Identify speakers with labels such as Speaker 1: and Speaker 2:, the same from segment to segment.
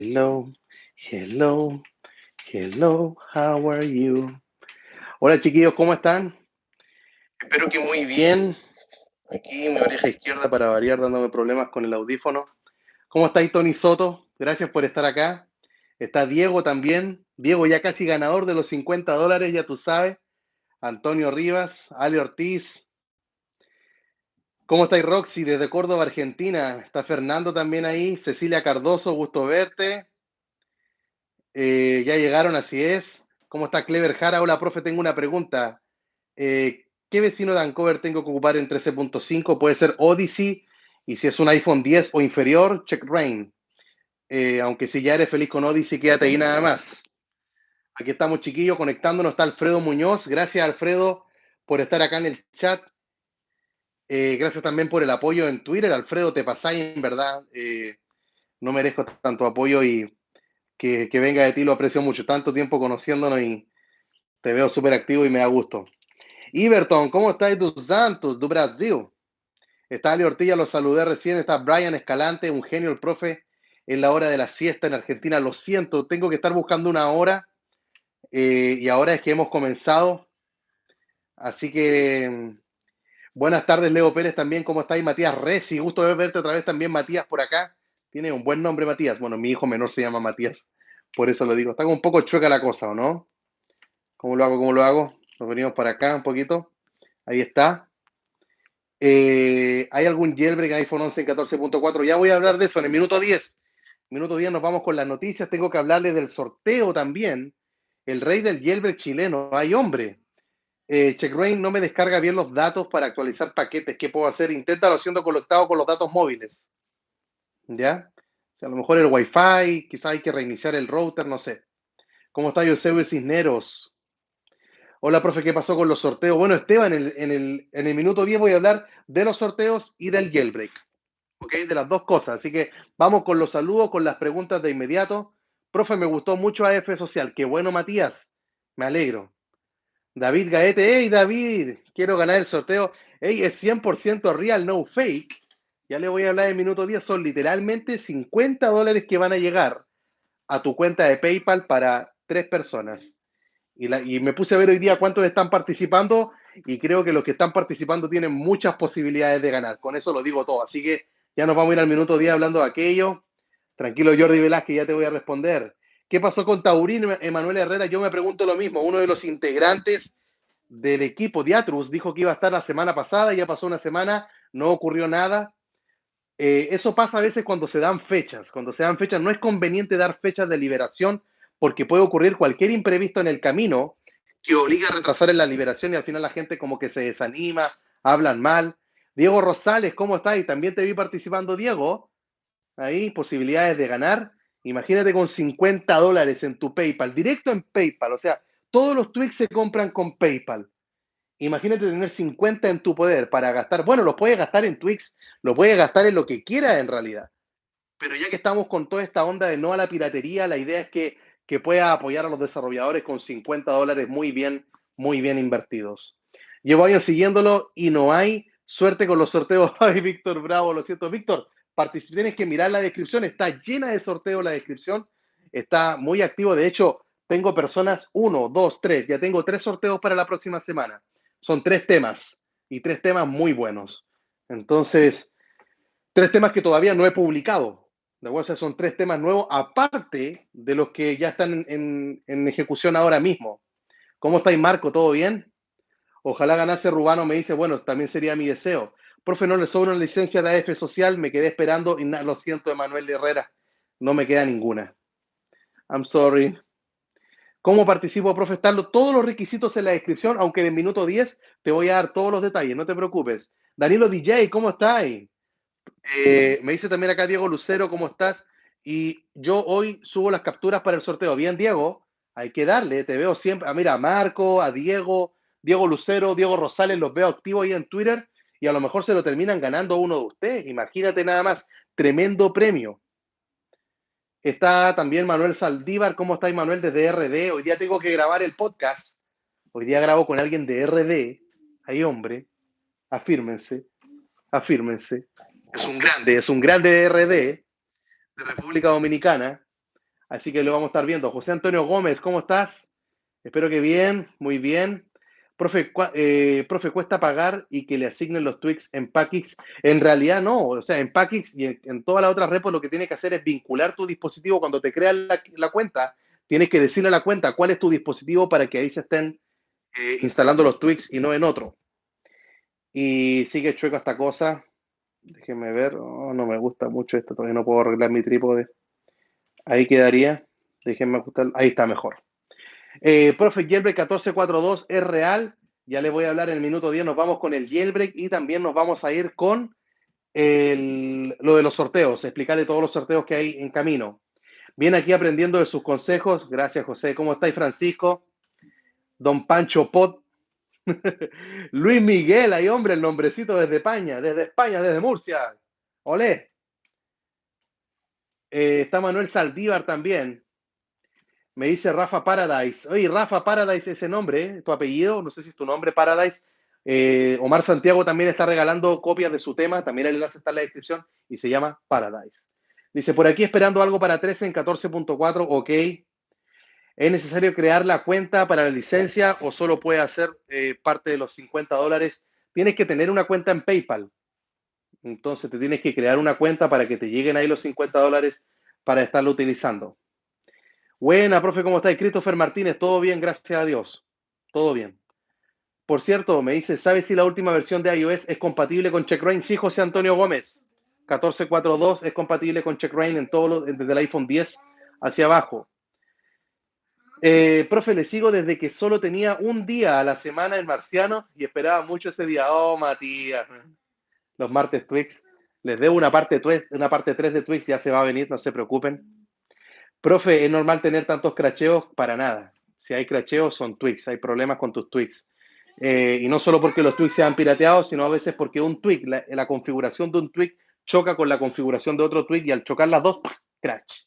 Speaker 1: Hello, hello, hello, how are you? Hola chiquillos, ¿cómo están? Espero que muy bien. Aquí mi oreja izquierda para variar dándome problemas con el audífono. ¿Cómo estáis, Tony Soto? Gracias por estar acá. Está Diego también. Diego ya casi ganador de los $50, ya tú sabes. Antonio Rivas, Ale Ortiz. ¿Cómo estáis, Roxy? Desde Córdoba, Argentina. Está Fernando también ahí. Cecilia Cardoso, gusto verte. Ya llegaron, así es. ¿Cómo está Clever Jara? Hola, profe, tengo una pregunta. ¿Qué vecino de Ancover tengo que ocupar en 13.5? Puede ser Odyssey, y si es un iPhone 10 o inferior, check Rain. Aunque si ya eres feliz con Odyssey, quédate ahí nada más. Aquí estamos, chiquillos, conectándonos. Está Alfredo Muñoz. Gracias, Alfredo, por estar acá en el chat. Gracias también por el apoyo en Twitter. Alfredo, te pasáis, en verdad. No merezco tanto apoyo y que venga de ti lo aprecio mucho. Tanto tiempo conociéndonos y te veo súper activo y me da gusto. Iberton, ¿cómo estás dos Santos, do Brasil? Está Ali Ortilla, lo saludé recién. Está Brian Escalante, un genio el profe. En la hora de la siesta en Argentina. Lo siento, tengo que estar buscando una hora. Y ahora es que hemos comenzado. Así que buenas tardes, Leo Pérez también. ¿Cómo estáis? Matías Resi, gusto de verte otra vez también, Matías, por acá. Tiene un buen nombre, Matías. Bueno, mi hijo menor se llama Matías. Por eso lo digo. Está como un poco chueca la cosa, ¿o no? ¿Cómo lo hago? ¿Cómo lo hago? Nos venimos para acá un poquito. Ahí está. ¿Hay algún jailbreak en iPhone 11 en 14.4? Ya voy a hablar de eso en el minuto 10. Minuto 10 nos vamos con las noticias. Tengo que hablarles del sorteo también. El rey del jailbreak chileno. ¡Ay, hombre! CheckRain no me descarga bien los datos para actualizar paquetes. ¿Qué puedo hacer? Inténtalo siendo conectado con los datos móviles. ¿Ya? O sea, a lo mejor el Wi-Fi, quizás hay que reiniciar el router, no sé. ¿Cómo está Eusebio Cisneros? Hola, profe, ¿qué pasó con los sorteos? Bueno, Esteban, en el minuto 10 voy a hablar de los sorteos y del jailbreak. ¿Ok? De las dos cosas. Así que vamos con los saludos, con las preguntas de inmediato. Profe, me gustó mucho AF Social. Qué bueno, Matías. Me alegro. David Gaete, hey David, quiero ganar el sorteo. Hey, es 100% real, no fake. Ya le voy a hablar en minuto 10. Son literalmente $50 que van a llegar a tu cuenta de PayPal para 3 personas. Y me puse a ver hoy día cuántos están participando y creo que los que están participando tienen muchas posibilidades de ganar. Con eso lo digo todo. Así que ya nos vamos a ir al minuto 10 hablando de aquello. Tranquilo, Jordi Velázquez, ya te voy a responder. ¿Qué pasó con Taurín, Emanuel Herrera? Yo me pregunto lo mismo. Uno de los integrantes del equipo de Atrus dijo que iba a estar la semana pasada, ya pasó una semana, no ocurrió nada. Eso pasa a veces cuando se dan fechas. Cuando se dan fechas no es conveniente dar fechas de liberación porque puede ocurrir cualquier imprevisto en el camino que obliga a retrasar en la liberación y al final la gente como que se desanima, hablan mal. Diego Rosales, ¿cómo estás? Y también te vi participando, Diego. Ahí, posibilidades de ganar. Imagínate con $50 en tu PayPal, directo en PayPal. O sea, todos los tweets se compran con PayPal. Imagínate tener 50 en tu poder para gastar. Bueno, los puedes gastar en Twix, lo puedes gastar en lo que quieras en realidad. Pero ya que estamos con toda esta onda de no a la piratería, la idea es que pueda apoyar a los desarrolladores con $50 muy bien invertidos. Llevo años siguiéndolo y no hay suerte con los sorteos. Ay, Víctor Bravo, lo siento. Víctor, tienes que mirar la descripción, está llena de sorteos la descripción, está muy activo. De hecho, tengo personas, uno, dos, tres, ya tengo 3 sorteos para la próxima semana. Son 3 temas y 3 temas muy buenos. Entonces, 3 temas que todavía no he publicado. De acuerdo, son 3 temas nuevos, aparte de los que ya están en ejecución ahora mismo. ¿Cómo estáis, Marco? ¿Todo bien? Ojalá ganase Rubano, me dice, bueno, también sería mi deseo. Profe, no le sobra una licencia de AF Social, me quedé esperando y lo siento, Emanuel Herrera, no me queda ninguna. I'm sorry. ¿Cómo participo, profe? Están todos los requisitos en la descripción, aunque en el minuto 10 te voy a dar todos los detalles, no te preocupes. Danilo DJ, ¿cómo estáis? Me dice también acá Diego Lucero, ¿cómo estás? Y yo hoy subo las capturas para el sorteo. Bien, Diego, hay que darle, te veo siempre. Mira, a Marco, a Diego, Diego Lucero, Diego Rosales, los veo activos ahí en Twitter y a lo mejor se lo terminan ganando uno de ustedes. Imagínate nada más, tremendo premio. Está también Manuel Saldívar, ¿cómo estáis, Manuel, desde RD? Hoy día tengo que grabar el podcast. Hoy día grabo con alguien de RD. Ahí, hombre, afírmense, afírmense. Es un grande de RD, de República Dominicana. Así que lo vamos a estar viendo. José Antonio Gómez, ¿cómo estás? Espero que bien, muy bien. Profe, profe, cuesta pagar y que le asignen los tweaks en Packix. En realidad no, o sea, en Packix y en todas las otras repos lo que tienes que hacer es vincular tu dispositivo cuando te creas la cuenta. Tienes que decirle a la cuenta cuál es tu dispositivo para que ahí se estén instalando los tweaks y no en otro. Y sigue chueco esta cosa. Déjenme ver. Oh, no me gusta mucho esto. Todavía no puedo arreglar mi trípode. Ahí quedaría. Déjenme ajustar. Ahí está mejor. Profe, Jailbreak 1442 es real. Ya le voy a hablar en el minuto 10. Nos vamos con el Jailbreak y también nos vamos a ir con lo de los sorteos. Explicarle todos los sorteos que hay en camino. Viene aquí aprendiendo de sus consejos. Gracias, José. ¿Cómo estáis, Francisco? Don Pancho Pot. Luis Miguel, hay hombre, el nombrecito desde España, desde Murcia. Olé. Está Manuel Saldívar también. Me dice Rafa Paradise. Oye, Rafa Paradise, ese nombre, tu apellido, no sé si es tu nombre, Paradise. Omar Santiago también está regalando copias de su tema, también el enlace está en la descripción y se llama Paradise. Dice, por aquí esperando algo para 13 en 14.4, ok. ¿Es necesario crear la cuenta para la licencia o solo puede hacer parte de los $50? Tienes que tener una cuenta en PayPal. Entonces te tienes que crear una cuenta para que te lleguen ahí los $50 para estarlo utilizando. Buena, profe, ¿cómo está? Christopher Martínez, todo bien, gracias a Dios. Todo bien. Por cierto, me dice, ¿sabes si la última versión de iOS es compatible con CheckRain? Sí, José Antonio Gómez. 14.4.2 es compatible con CheckRain en desde el iPhone 10 hacia abajo. Profe, le sigo desde que solo tenía un día a la semana en Marciano y esperaba mucho ese día. Oh, Matías. Los martes Twix. Les debo una parte 3 de Twix, ya se va a venir, no se preocupen. Profe, ¿es normal tener tantos cracheos? Para nada. Si hay cracheos, son tweaks. Hay problemas con tus tweaks. Y no solo porque los tweaks sean pirateados, sino a veces porque un tweak, la configuración de un tweak choca con la configuración de otro tweak y al chocar las dos, crash.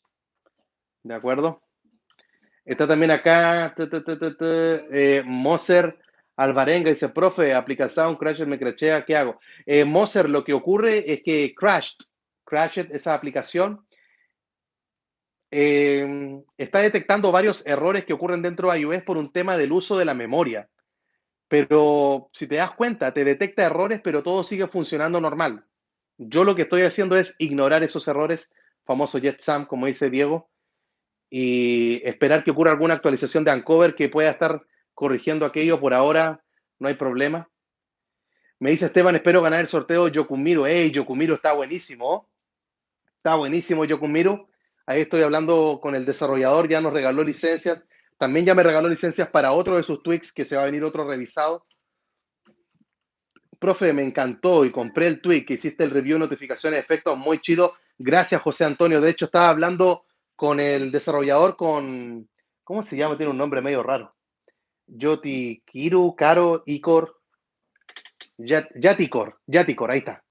Speaker 1: ¿De acuerdo? Está también acá Moser Alvarenga, dice, profe, aplica Sound, Crasher me crashea, ¿qué hago? Moser, lo que ocurre es que crashed esa aplicación, está detectando varios errores que ocurren dentro de iOS por un tema del uso de la memoria. Pero si te das cuenta, te detecta errores, pero todo sigue funcionando normal. Yo lo que estoy haciendo es ignorar esos errores, famoso JetSam, como dice Diego, y esperar que ocurra alguna actualización de Uncover que pueda estar corrigiendo aquello. Por ahora no hay problema. Me dice Esteban, espero ganar el sorteo Yokumiro. ¡Ey, Yokumiro está buenísimo! Está buenísimo Yokumiro. Ahí estoy hablando con el desarrollador, ya nos regaló licencias. También ya me regaló licencias para otro de sus tweaks, que se va a venir otro revisado. Profe, me encantó y compré el tweak que hiciste el review, notificaciones, efectos, muy chido. Gracias, José Antonio. De hecho, estaba hablando con el desarrollador, ¿cómo se llama? Tiene un nombre medio raro. Yoti, Kiru, Caro, Icor, Yaticor, ahí está.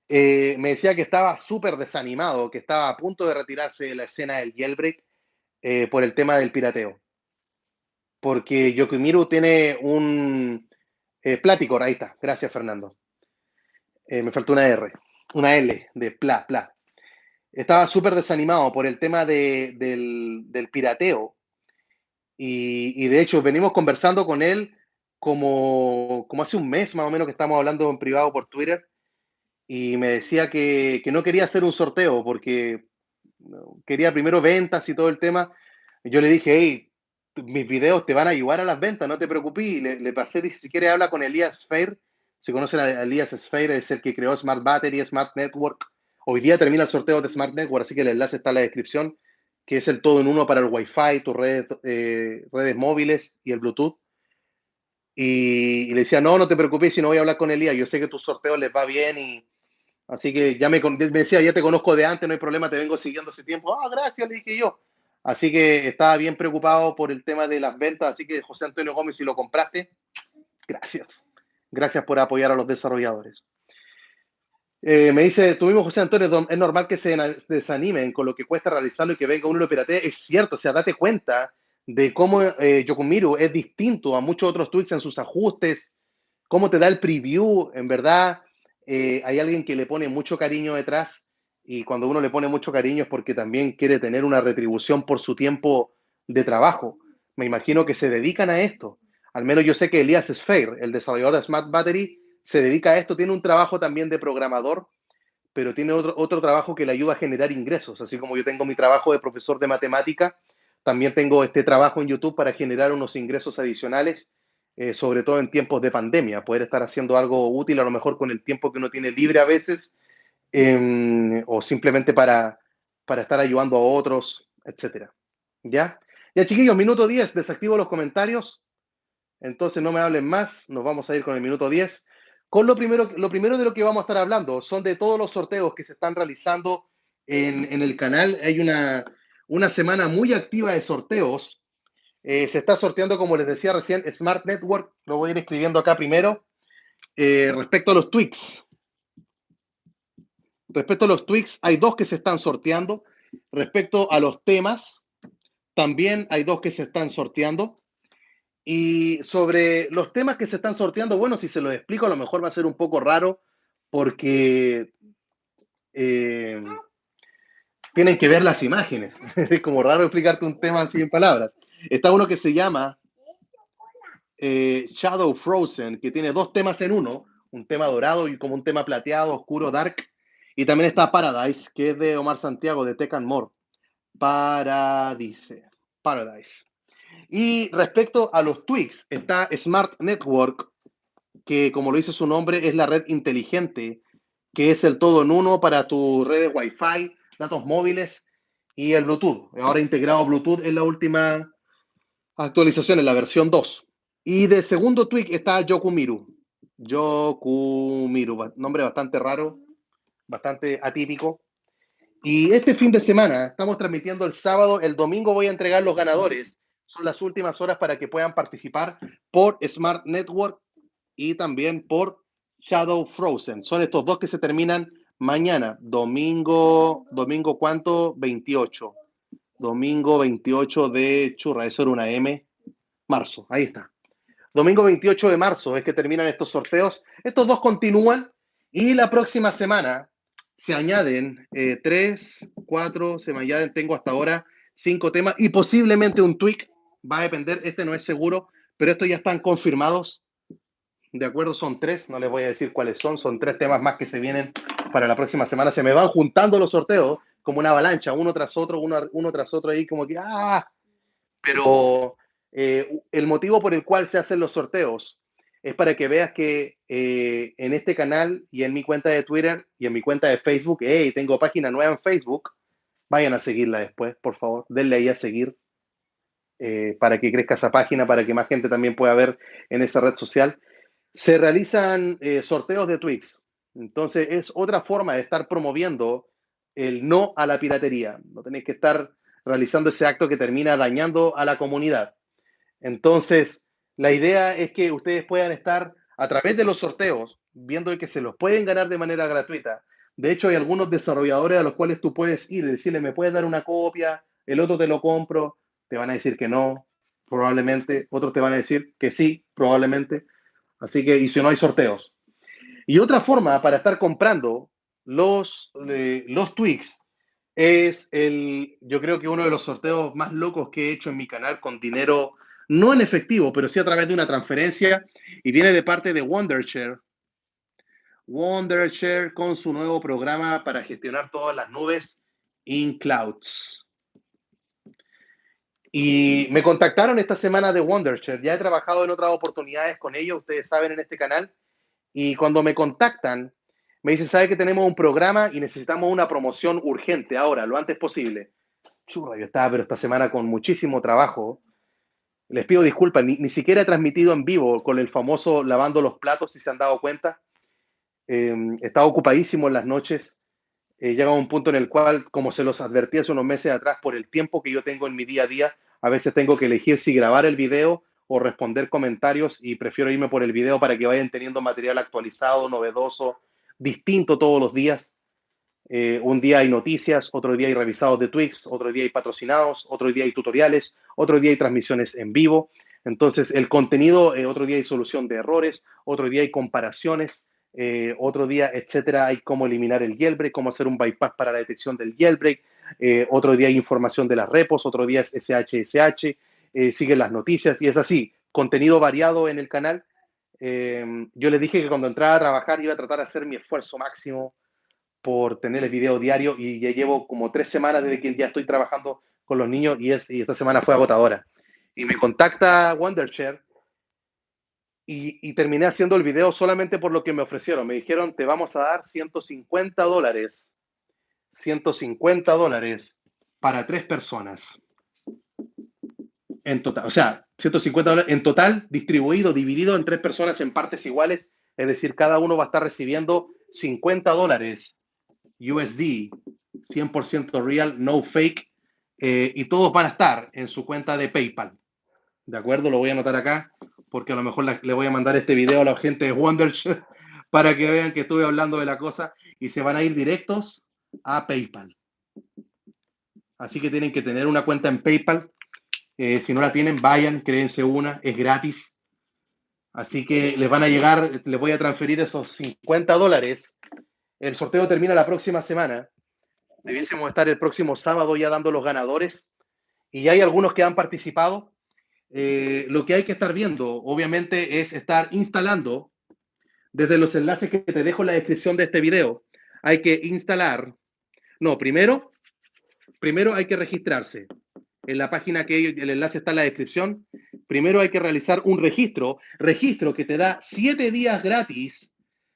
Speaker 1: Me decía que estaba súper desanimado, que estaba a punto de retirarse de la escena del jailbreak por el tema del pirateo. Porque Yokumiru tiene un Platicor, ahí está. Gracias, Fernando. Me faltó una R, una L de pla. Estaba súper desanimado por el tema del pirateo. Y de hecho, venimos conversando con él como hace un mes más o menos que estamos hablando en privado por Twitter. Y me decía que no quería hacer un sorteo porque quería primero ventas y todo el tema. Y yo le dije, hey, mis videos te van a ayudar a las ventas, no te preocupes. Y le pasé, dice, si quiere habla con Elías Fair. Si conocen a Elías Fair, es el que creó Smart Battery, Smart Network. Hoy día termina el sorteo de Smart Network, así que el enlace está en la descripción, que es el todo en uno para el Wi-Fi, tus redes móviles y el Bluetooth. Y le decía, no te preocupes si no voy a hablar con Elías, yo sé que tus sorteos les va bien y así que ya me decía, ya te conozco de antes, no hay problema, te vengo siguiendo hace tiempo. Ah, gracias, le dije yo. Así que estaba bien preocupado por el tema de las ventas, así que José Antonio Gómez, si lo compraste, gracias. Gracias por apoyar a los desarrolladores. Me dice, tú mismo, José Antonio, es normal que se desanimen con lo que cuesta realizarlo y que venga uno y lo piratee. Es cierto, o sea, date cuenta de cómo Yokumiru es distinto a muchos otros tweets en sus ajustes, cómo te da el preview, en verdad, hay alguien que le pone mucho cariño detrás y cuando uno le pone mucho cariño es porque también quiere tener una retribución por su tiempo de trabajo. Me imagino que se dedican a esto. Al menos yo sé que Elías Sfair, el desarrollador de Smart Battery, se dedica a esto. Tiene un trabajo también de programador, pero tiene otro trabajo que le ayuda a generar ingresos. Así como yo tengo mi trabajo de profesor de matemática, también tengo este trabajo en YouTube para generar unos ingresos adicionales, sobre todo en tiempos de pandemia, poder estar haciendo algo útil a lo mejor con el tiempo que uno tiene libre a veces, o simplemente para estar ayudando a otros, etcétera. ¿Ya? Ya, chiquillos, minuto 10, desactivo los comentarios, entonces no me hablen más, nos vamos a ir con el minuto 10. Con lo primero de lo que vamos a estar hablando son de todos los sorteos que se están realizando en el canal. Hay una semana muy activa de sorteos. Se está sorteando, como les decía recién, Smart Network. Lo voy a ir escribiendo acá primero. Respecto a los tweaks. Respecto a los tweaks, hay dos que se están sorteando. Respecto a los temas, también hay dos que se están sorteando. Y sobre los temas que se están sorteando, bueno, si se los explico, a lo mejor va a ser un poco raro porque eh, tienen que ver las imágenes. Es como raro explicarte un tema así en palabras. Está uno que se llama Shadow Frozen, que tiene dos temas en uno, un tema dorado y como un tema plateado, oscuro, dark. Y también está Paradise, que es de Omar Santiago, de Tech and More. Paradise. Paradise. Y respecto a los tweaks, está Smart Network, que como lo dice su nombre, es la red inteligente, que es el todo en uno para tus redes Wi-Fi, datos móviles y el Bluetooth. Ahora integrado Bluetooth en la última actualización, en la versión 2. Y de segundo tweak está Yokumiru. Yokumiru, nombre bastante raro, bastante atípico. Y este fin de semana, estamos transmitiendo el sábado, el domingo voy a entregar los ganadores. Son las últimas horas para que puedan participar por Smart Network y también por Shadow Frozen. Son estos dos que se terminan mañana, domingo ¿cuánto? 28. Domingo 28 de churra, eso era una M, marzo, ahí está. Domingo 28 de marzo es que terminan estos sorteos. Estos dos continúan y la próxima semana se añaden 3, 4, se me añaden, tengo hasta ahora 5 temas y posiblemente un tweak. Va a depender, este no es seguro, pero estos ya están confirmados. De acuerdo, son 3, no les voy a decir cuáles son 3 temas más que se vienen para la próxima semana. Se me van juntando los sorteos como una avalancha, uno tras otro, uno tras otro ahí como que, pero el motivo por el cual se hacen los sorteos es para que veas que en este canal y en mi cuenta de Twitter y en mi cuenta de Facebook, hey, tengo página nueva en Facebook, vayan a seguirla después, por favor, denle ahí a seguir para que crezca esa página, para que más gente también pueda ver en esa red social. Se realizan sorteos de tweets, entonces es otra forma de estar promoviendo el no a la piratería. No tenéis que estar realizando ese acto que termina dañando a la comunidad. Entonces, la idea es que ustedes puedan estar a través de los sorteos, viendo que se los pueden ganar de manera gratuita. De hecho, hay algunos desarrolladores a los cuales tú puedes ir y decirle, ¿me puedes dar una copia? El otro te lo compro. Te van a decir que no, probablemente. Otros te van a decir que sí, probablemente. Así que, y si no hay sorteos. Y otra forma para estar comprando los tweaks es yo creo que uno de los sorteos más locos que he hecho en mi canal con dinero, no en efectivo, pero sí a través de una transferencia, y viene de parte de Wondershare. Wondershare con su nuevo programa para gestionar todas las nubes in clouds. Y me contactaron esta semana de Wondershare. Ya he trabajado en otras oportunidades con ellos, ustedes saben, en este canal. Y cuando me contactan, me dicen, ¿sabe que tenemos un programa y necesitamos una promoción urgente ahora, lo antes posible? Churra, yo estaba, pero esta semana con muchísimo trabajo. Les pido disculpas, ni siquiera he transmitido en vivo con el famoso lavando los platos, si se han dado cuenta. Estaba ocupadísimo en las noches. Llega un punto en el cual, como se los advertí hace unos meses atrás, por el tiempo que yo tengo en mi día a día, a veces tengo que elegir si grabar el video o responder comentarios y prefiero irme por el video para que vayan teniendo material actualizado, novedoso, distinto todos los días. Un día hay noticias, otro día hay revisados de tweets, otro día hay patrocinados, otro día hay tutoriales, otro día hay transmisiones en vivo. Entonces, el contenido, otro día hay solución de errores, otro día hay comparaciones. otro día, etcétera, hay cómo eliminar el jailbreak, cómo hacer un bypass para la detección del jailbreak, otro día hay información de las repos, otro día es SHSH, siguen las noticias y es así, contenido variado en el canal. Yo les dije que cuando entraba a trabajar iba a tratar de hacer mi esfuerzo máximo por tener el video diario y ya llevo como 3 semanas desde que ya estoy trabajando con los niños y esta semana fue agotadora. Y me contacta Wondershare y terminé haciendo el video solamente por lo que me ofrecieron. Me dijeron, te vamos a dar $150, $150 para 3 personas en total. O sea, $150 en total, distribuido, dividido en 3 personas en partes iguales. Es decir, cada uno va a estar recibiendo $50 USD, 100% real, no fake, y todos van a estar en su cuenta de PayPal. ¿De acuerdo? Lo voy a anotar acá, porque a lo mejor le voy a mandar este video a la gente de Wondershare para que vean que estuve hablando de la cosa y se van a ir directos a PayPal. Así que tienen que tener una cuenta en PayPal. Si no la tienen, vayan, créense una, es gratis. Así que les van a llegar, les voy a transferir esos $50. El sorteo termina la próxima semana. Debiésemos estar el próximo sábado ya dando los ganadores. Y ya hay algunos que han participado. Lo que hay que estar viendo, obviamente, es estar instalando desde los enlaces que te dejo en la descripción de este video. Hay que instalar. No, primero hay que registrarse. En la página que el enlace está en la descripción. Primero hay que realizar un registro que te da 7 días gratis,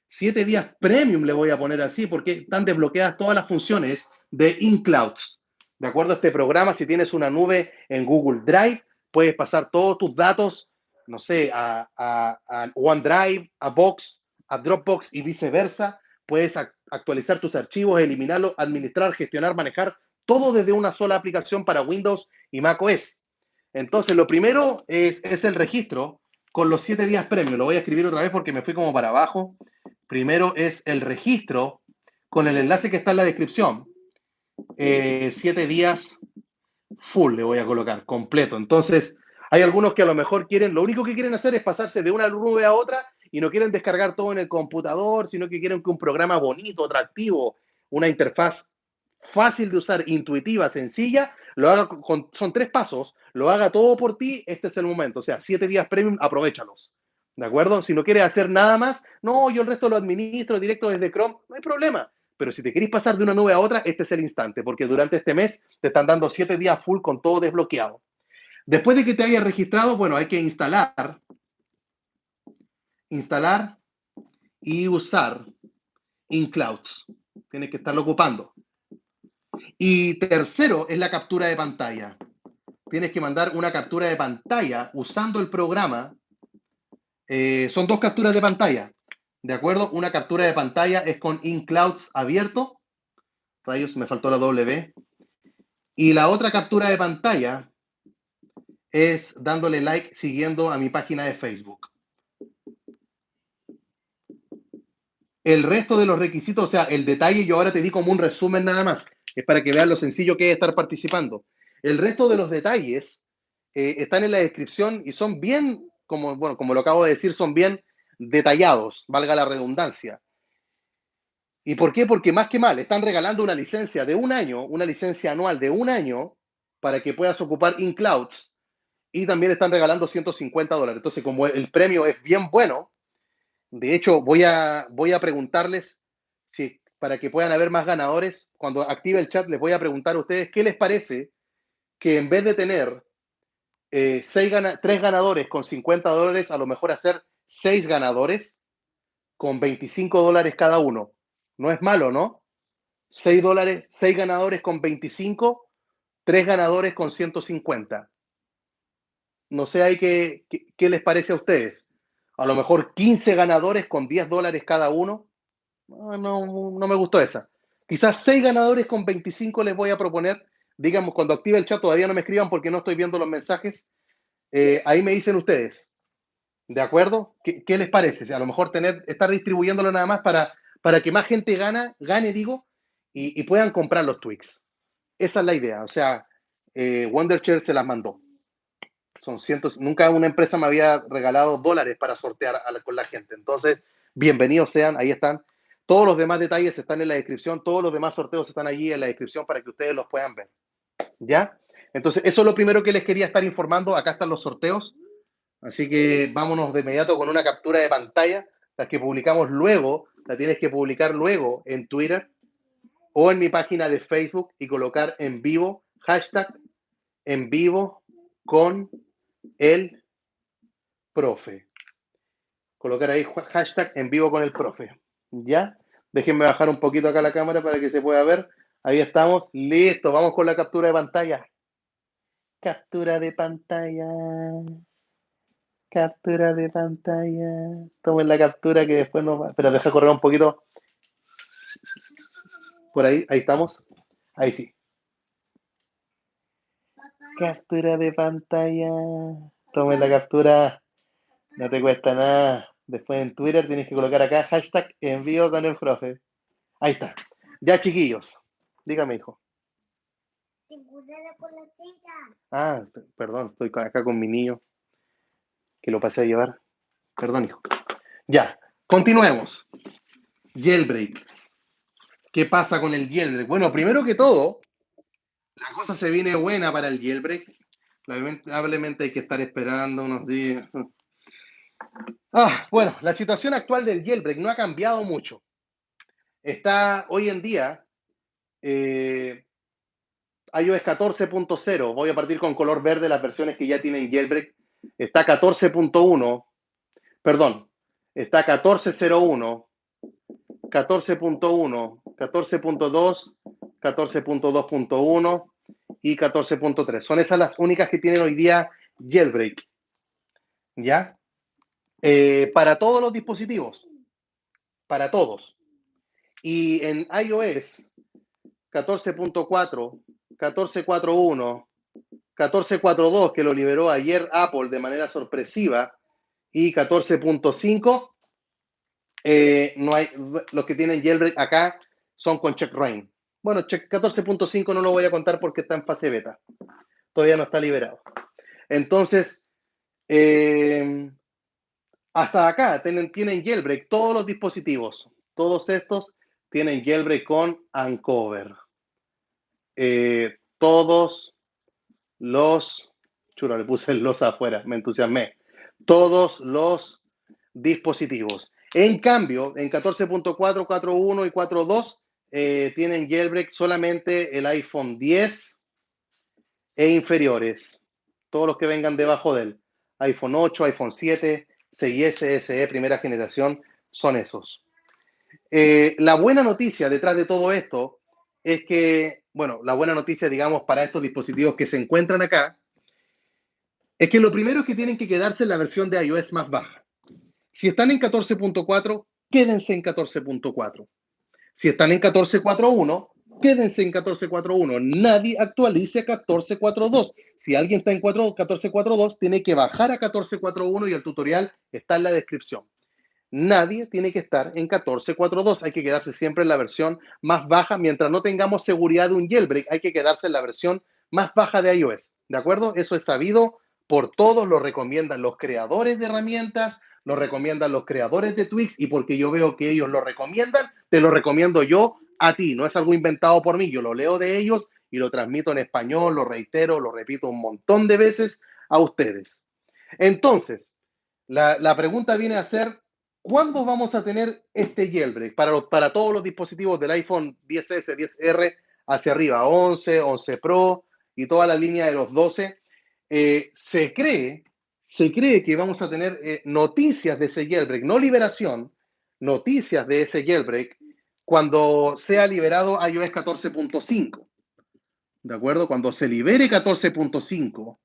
Speaker 1: 7 días premium, le voy a poner así, porque están desbloqueadas todas las funciones de InClouds. De acuerdo a este programa, si tienes una nube en Google Drive, puedes pasar todos tus datos, no sé, a OneDrive, a Box, a Dropbox y viceversa. Puedes actualizar tus archivos, eliminarlos, administrar, gestionar, manejar todo desde una sola aplicación para Windows y macOS. Entonces, lo primero es el registro con los 7 días premium. Lo voy a escribir otra vez porque me fui como para abajo. Primero es el registro con el enlace que está en la descripción. 7 días full le voy a colocar, completo. Entonces, hay algunos que a lo mejor quieren, lo único que quieren hacer es pasarse de una nube a otra y no quieren descargar todo en el computador, sino que quieren que un programa bonito, atractivo, una interfaz fácil de usar, intuitiva, sencilla, lo haga son 3 pasos, lo haga todo por ti, este es el momento. O sea, 7 días premium, aprovechalos. ¿De acuerdo? Si no quieres hacer nada más, no, yo el resto lo administro directo desde Chrome, no hay problema. Pero si te querés pasar de una nube a otra, este es el instante, porque durante este mes te están dando 7 días full con todo desbloqueado. Después de que te hayas registrado, bueno, hay que instalar y usar InClouds. Tienes que estarlo ocupando. Y tercero es la captura de pantalla. Tienes que mandar una captura de pantalla usando el programa. Son 2 capturas de pantalla, ¿de acuerdo? Una captura de pantalla es con InClouds abierto. Rayos, me faltó la W. Y la otra captura de pantalla es dándole like siguiendo a mi página de Facebook. El resto de los requisitos, o sea, el detalle, yo ahora te di como un resumen nada más. Es para que vean lo sencillo que es estar participando. El resto de los detalles están en la descripción y son bien, como lo acabo de decir, son bien detallados, valga la redundancia. ¿Y por qué? Porque más que mal, están regalando una licencia de un año, una licencia anual de un año para que puedas ocupar InClouds y también están regalando $150. Entonces, como el premio es bien bueno, de hecho, voy a preguntarles si para que puedan haber más ganadores. Cuando active el chat, les voy a preguntar a ustedes qué les parece que en vez de tener 3 ganadores con $50, a lo mejor hacer 6 ganadores con $25 cada uno. No es malo, ¿no? $6, 6 ganadores con 25, 3 ganadores con 150. No sé ahí qué les parece a ustedes. A lo mejor 15 ganadores con $10 cada uno. No me gustó esa. Quizás 6 ganadores con 25 les voy a proponer. Digamos, cuando active el chat, todavía no me escriban porque no estoy viendo los mensajes. Ahí me dicen ustedes. ¿De acuerdo? ¿Qué les parece? A lo mejor estar distribuyéndolo nada más para que más gente gane, digo, y puedan comprar los tweaks. Esa es la idea. O sea, Wondershare se las mandó. Son cientos, nunca una empresa me había regalado dólares para sortear con la gente. Entonces, bienvenidos sean, ahí están. Todos los demás detalles están en la descripción, todos los demás sorteos están allí en la descripción para que ustedes los puedan ver. ¿Ya? Entonces, eso es lo primero que les quería estar informando. Acá están los sorteos. Así que vámonos de inmediato con una captura de pantalla, la que publicamos luego, la tienes que publicar luego en Twitter o en mi página de Facebook y colocar en vivo, hashtag en vivo con el profe. Colocar ahí hashtag en vivo con el profe. ¿Ya? Déjenme bajar un poquito acá la cámara para que se pueda ver. Ahí estamos. Listo. Vamos con la captura de pantalla. Captura de pantalla. Captura de pantalla. Tomen la captura que después nos va. Pero deja correr un poquito. Por ahí. Ahí estamos. Ahí sí. Captura de pantalla. Tomen la captura. No te cuesta nada. Después en Twitter tienes que colocar acá hashtag en vivo con el profe. Ahí está. Ya, chiquillos. Dígame, hijo. Ah, perdón, estoy acá con mi niño que lo pasé a llevar. Perdón, hijo. Ya, continuemos. Jailbreak. ¿Qué pasa con el jailbreak? Bueno, primero que todo, la cosa se viene buena para el jailbreak. Lamentablemente hay que estar esperando unos días. Bueno, la situación actual del jailbreak no ha cambiado mucho. Está hoy en día iOS 14.0. Voy a partir con color verde las versiones que ya tienen jailbreak. Está 14.1. Perdón, está 14.01, 14.1, 14.2, 14.2.1 y 14.3. Son esas las únicas que tienen hoy día jailbreak. ¿Ya? Para todos los dispositivos. Para todos. Y en iOS 14.4, 14.4.1, 14.4.2, que lo liberó ayer Apple de manera sorpresiva, y 14.5, no hay, los que tienen jailbreak acá son con checkra1n. Bueno, 14.5 no lo voy a contar porque está en fase beta. Todavía no está liberado. Entonces, hasta acá tienen jailbreak todos los dispositivos. Todos estos tienen jailbreak con Uncover. Todos los... Chura, le puse los afuera, me entusiasmé. Todos los dispositivos. En cambio, en 14.4, 4.1 y 4.2 tienen jailbreak solamente el iPhone 10 e inferiores. Todos los que vengan debajo del iPhone 8, iPhone 7, 6S, SE, primera generación, son esos. La buena noticia detrás de todo esto es que, bueno, la buena noticia, digamos, para estos dispositivos que se encuentran acá, es que lo primero es que tienen que quedarse en la versión de iOS más baja. Si están en 14.4, quédense en 14.4. Si están en 14.4.1, quédense en 14.4.1. Nadie actualice a 14.4.2. Si alguien está en 14.4.2, tiene que bajar a 14.4.1 y el tutorial está en la descripción. Nadie tiene que estar en 14.4.2. Hay que quedarse siempre en la versión más baja. Mientras no tengamos seguridad de un jailbreak, hay que quedarse en la versión más baja de iOS. ¿De acuerdo? Eso es sabido por todos, lo recomiendan los creadores de herramientas, lo recomiendan los creadores de Twix, y porque yo veo que ellos lo recomiendan, te lo recomiendo yo a ti. No es algo inventado por mí, yo lo leo de ellos y lo transmito en español, lo reitero, lo repito un montón de veces a ustedes. Entonces, la pregunta viene a ser, ¿cuándo vamos a tener este jailbreak? Para todos los dispositivos del iPhone 10S, 10R hacia arriba, 11, 11 Pro y toda la línea de los 12, se cree que vamos a tener noticias de ese jailbreak, no liberación, noticias de ese jailbreak cuando sea liberado iOS 14.5. ¿De acuerdo? Cuando se libere 14.5,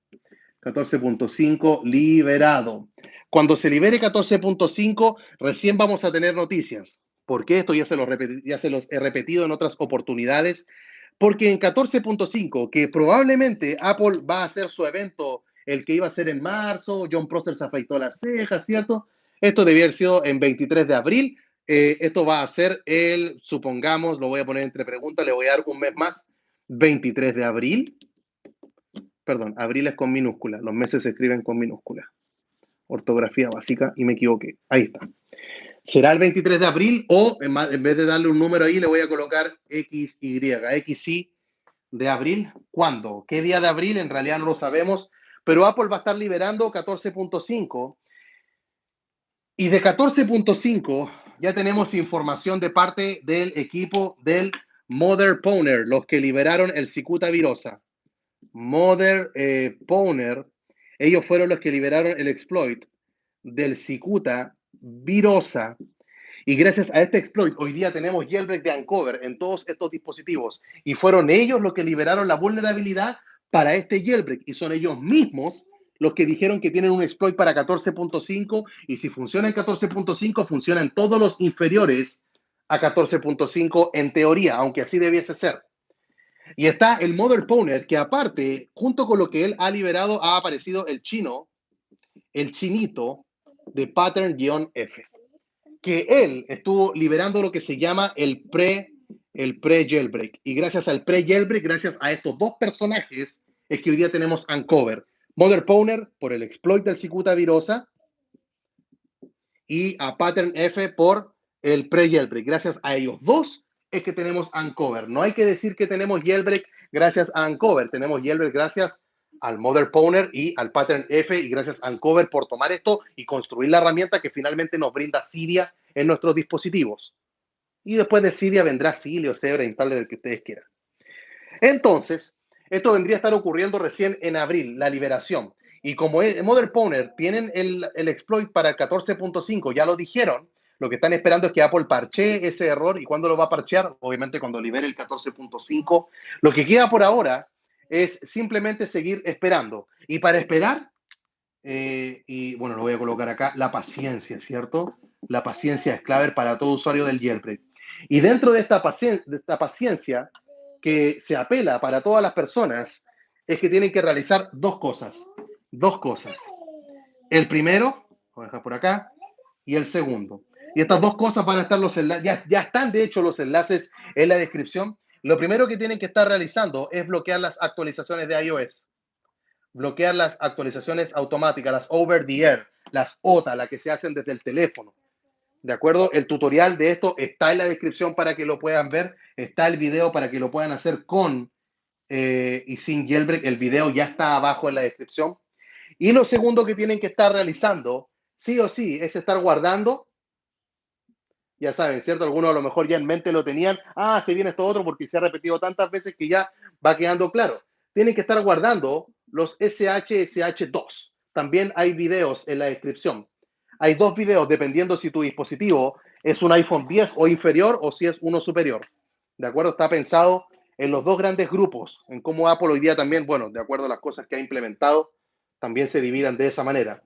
Speaker 1: 14.5 liberado. Cuando se libere 14.5, recién vamos a tener noticias. ¿Por qué? Esto ya se los he repetido en otras oportunidades. Porque en 14.5, que probablemente Apple va a hacer su evento, el que iba a ser en marzo, John Prosser se afeitó las cejas, ¿cierto? Esto debía haber sido en 23 de abril. Esto va a ser supongamos, lo voy a poner entre preguntas, le voy a dar un mes más, 23 de abril. Perdón, abril es con minúscula, los meses se escriben con minúscula. Ortografía básica y me equivoqué. Ahí está. ¿Será el 23 de abril o en vez de darle un número ahí le voy a colocar XY de abril? ¿Cuándo? ¿Qué día de abril? En realidad no lo sabemos, pero Apple va a estar liberando 14.5 y de 14.5 ya tenemos información de parte del equipo del Mother Pwner, los que liberaron el Cicuta virosa. Mother Pwner, ellos fueron los que liberaron el exploit del Cicuta virosa. Y gracias a este exploit, hoy día tenemos jailbreak de Uncover en todos estos dispositivos. Y fueron ellos los que liberaron la vulnerabilidad para este jailbreak. Y son ellos mismos los que dijeron que tienen un exploit para 14.5. Y si funciona en 14.5, funciona en todos los inferiores a 14.5 en teoría, aunque así debiese ser. Y está el Mother Pwner, que aparte, junto con lo que él ha liberado, ha aparecido el chino, el chinito de pattern-F, que él estuvo liberando lo que se llama el pre-jailbreak. Y gracias al pre-jailbreak, gracias a estos dos personajes, es que hoy día tenemos Uncover. Mother Pwner por el exploit del Cicuta virosa y a Pattern F por el pre-jailbreak. Gracias a ellos dos es que tenemos Uncover. No hay que decir que tenemos jailbreak gracias a Uncover. Tenemos jailbreak gracias al Mother Pwner y al Pattern F, y gracias a Uncover por tomar esto y construir la herramienta que finalmente nos brinda Cydia en nuestros dispositivos. Y después de Cydia vendrá Cilio, Zebra, instalen el que ustedes quieran. Entonces, esto vendría a estar ocurriendo recién en abril, la liberación. Y como Mother Pwner tienen el exploit para el 14.5, ya lo dijeron, lo que están esperando es que Apple parchee ese error. ¿Y cuándo lo va a parchear? Obviamente cuando libere el 14.5. Lo que queda por ahora es simplemente seguir esperando. Y para esperar, y bueno, lo voy a colocar acá, la paciencia, ¿cierto? La paciencia es clave para todo usuario del jailbreak. Y dentro de esta paciencia que se apela para todas las personas es que tienen que realizar dos cosas. Dos cosas. El primero, voy a dejar por acá, y el segundo. Y estas dos cosas van a estar los enlaces, ya están de hecho los enlaces en la descripción. Lo primero que tienen que estar realizando es bloquear las actualizaciones de iOS. Bloquear las actualizaciones automáticas, las over the air, las OTA, las que se hacen desde el teléfono. ¿De acuerdo? El tutorial de esto está en la descripción para que lo puedan ver. Está el video para que lo puedan hacer con y sin jailbreak. El video ya está abajo en la descripción. Y lo segundo que tienen que estar realizando, sí o sí, es estar guardando. Ya saben, ¿cierto? Algunos a lo mejor ya en mente lo tenían. Ah, se viene esto otro porque se ha repetido tantas veces que ya va quedando claro. Tienen que estar guardando los SHSH2. También hay videos en la descripción. Hay dos videos dependiendo si tu dispositivo es un iPhone 10 o inferior o si es uno superior. ¿De acuerdo? Está pensado en los dos grandes grupos, en cómo Apple hoy día también, bueno, de acuerdo a las cosas que ha implementado, también se dividan de esa manera.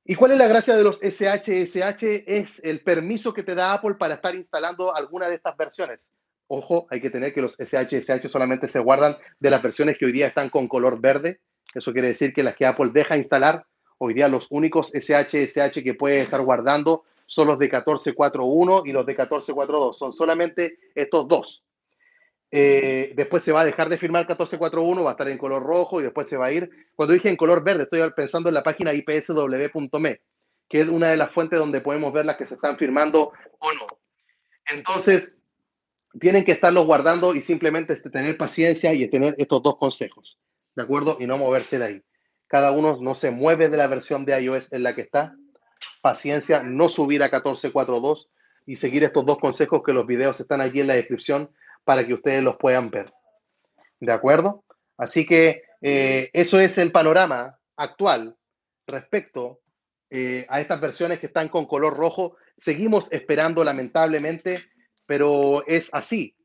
Speaker 1: ¿Y cuál es la gracia de los SHSH? Es el permiso que te da Apple para estar instalando alguna de estas versiones. Ojo, hay que tener que los SHSH solamente se guardan de las versiones que hoy día están con color verde. Eso quiere decir que las que Apple deja instalar, hoy día los únicos SHSH que puede estar guardando son los de 14.4.1 y los de 14.4.2. Son solamente estos dos. Después se va a dejar de firmar 14.4.1, va a estar en color rojo y después se va a ir. Cuando dije en color verde, estoy pensando en la página ipsw.me, que es una de las fuentes donde podemos ver las que se están firmando o no. Entonces, tienen que estarlos guardando y simplemente tener paciencia y tener estos dos consejos, ¿de acuerdo? Y no moverse de ahí. Cada uno no se mueve de la versión de iOS en la que está. Paciencia, no subir a 14.4.2 y seguir estos dos consejos que los videos están aquí en la descripción para que ustedes los puedan ver. ¿De acuerdo? Así que eso es el panorama actual respecto a estas versiones que están con color rojo. Seguimos esperando, lamentablemente, pero es así.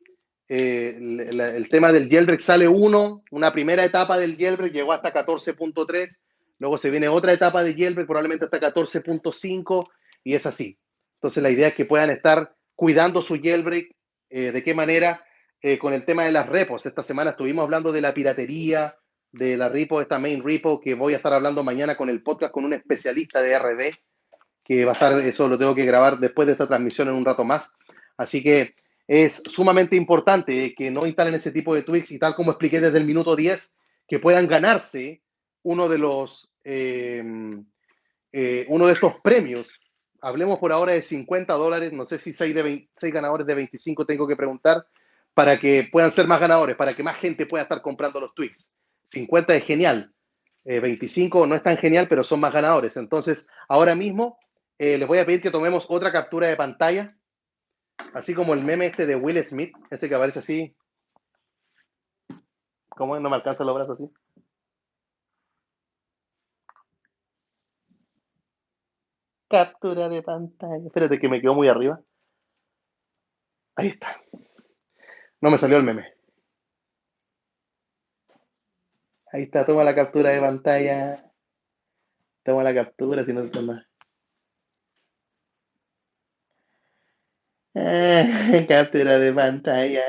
Speaker 1: El tema del jailbreak sale una primera etapa del jailbreak llegó hasta 14.3, luego se viene otra etapa de jailbreak, probablemente hasta 14.5, y es así. Entonces la idea es que puedan estar cuidando su jailbreak. ¿De qué manera? Con el tema de las repos. Esta semana estuvimos hablando de la piratería, de la repo, esta main repo, que voy a estar hablando mañana con el podcast con un especialista de RD, que va a estar, eso lo tengo que grabar después de esta transmisión en un rato más. Así que es sumamente importante que no instalen ese tipo de tweaks y tal como expliqué desde el minuto 10, que puedan ganarse uno de estos premios hablemos por ahora de $50. No sé si 6 ganadores de 25 tengo que preguntar para que puedan ser más ganadores, para que más gente pueda estar comprando los tweets. 50 es genial. 25 no es tan genial, pero son más ganadores. Entonces, ahora mismo les voy a pedir que tomemos otra captura de pantalla, así como el meme este de Will Smith, ese que aparece así. ¿Cómo es? No me alcanza los brazos así. Captura de pantalla. Espérate que me quedó muy arriba. Ahí está. No me salió el meme. Ahí está, toma la captura de pantalla. Toma la captura, si no te más. Captura de pantalla.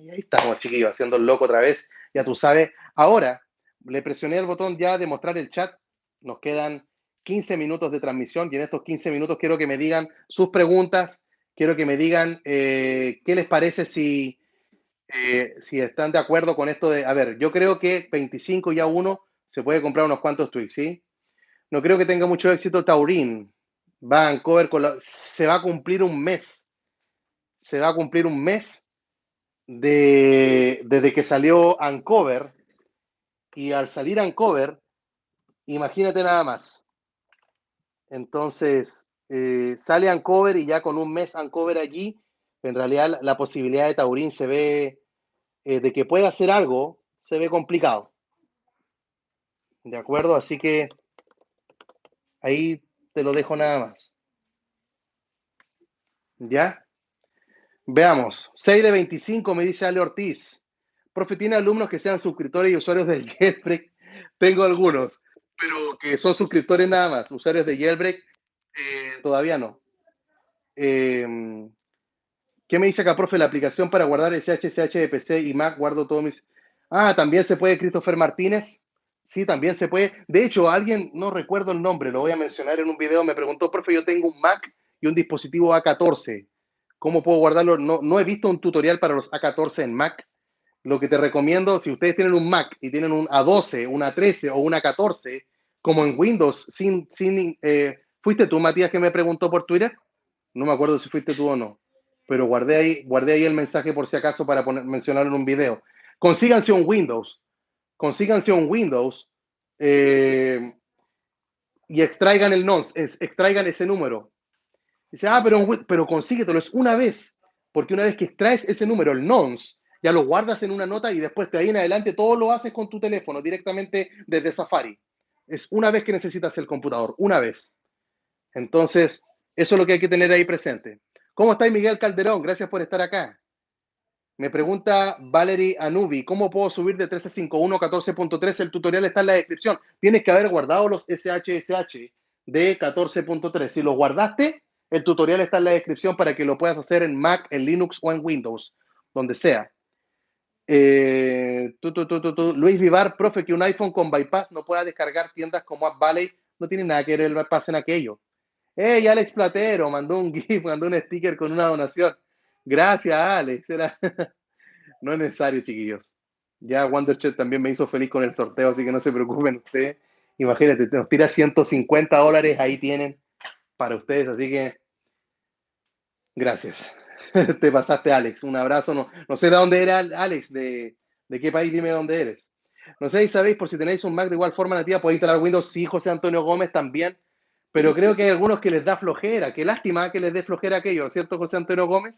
Speaker 1: Y ahí estamos, chiquillos, haciendo el loco otra vez. Ya tú sabes. Ahora, le presioné el botón ya de mostrar el chat. Nos quedan 15 minutos de transmisión y en estos 15 minutos quiero que me digan sus preguntas. Quiero que me digan qué les parece si están de acuerdo con esto de, a ver, yo creo que 25 ya uno se puede comprar unos cuantos tweets, ¿sí? No creo que tenga mucho éxito Taurín. Vancouver se va a cumplir un mes. Se va a cumplir un mes desde que salió Ancover. Y al salir Ancover, imagínate nada más. Entonces, sale Ancover y ya con un mes Ancover allí, en realidad la posibilidad de Taurín se ve, de que pueda hacer algo, se ve complicado. ¿De acuerdo? Así que ahí te lo dejo nada más. ¿Ya? Veamos. 6 de 25 me dice Ale Ortiz. Profe, ¿tiene alumnos que sean suscriptores y usuarios del Jailbreak? Tengo algunos, pero que son suscriptores nada más. Usuarios de Jailbreak, todavía no. ¿Qué me dice acá, profe? La aplicación para guardar SHSH de PC y Mac, guardo todos mis... Ah, también se puede, Christopher Martínez. Sí, también se puede. De hecho, alguien, no recuerdo el nombre, lo voy a mencionar en un video, me preguntó, profe, yo tengo un Mac y un dispositivo A14. ¿Cómo puedo guardarlo? No he visto un tutorial para los A14 en Mac. Lo que te recomiendo, si ustedes tienen un Mac y tienen un A12, un A13 o un A14, como en Windows, ¿fuiste tú, Matías, que me preguntó por Twitter? No me acuerdo si fuiste tú o no, pero guardé ahí el mensaje por si acaso para mencionarlo en un video. Consíganse un Windows, consíganse un Windows eh, y extraigan extraigan ese número. Dice, pero consíguetelo, es una vez, porque una vez que extraes ese número, el nonce, ya lo guardas en una nota y después de ahí en adelante todo lo haces con tu teléfono directamente desde Safari. Es una vez que necesitas el computador, una vez. Entonces, eso es lo que hay que tener ahí presente. ¿Cómo está Miguel Calderón? Gracias por estar acá. Me pregunta Valerie Anubi, ¿cómo puedo subir de 1351 a 14.3? El tutorial está en la descripción. Tienes que haber guardado los SHSH de 14.3. Si los guardaste, el tutorial está en la descripción para que lo puedas hacer en Mac, en Linux o en Windows, donde sea. Luis Vivar, profe, que un iPhone con bypass no pueda descargar tiendas como AppValley, no tiene nada que ver el bypass en aquello. Hey, Alex Platero, mandó un GIF, mandó un sticker con una donación. Gracias, Alex. No es necesario, chiquillos. Ya Wonderchat también me hizo feliz con el sorteo, así que no se preocupen ustedes. Imagínate, nos tira $150, ahí tienen para ustedes, así que gracias. Te pasaste, Alex. Un abrazo. No sé de dónde era Alex, de qué país, dime dónde eres. No sé si sabéis, por si tenéis un Mac de igual forma nativa, podéis instalar Windows. Sí, José Antonio Gómez también, pero creo que hay algunos que les da flojera. Qué lástima que les dé flojera aquello, ¿cierto, José Antonio Gómez?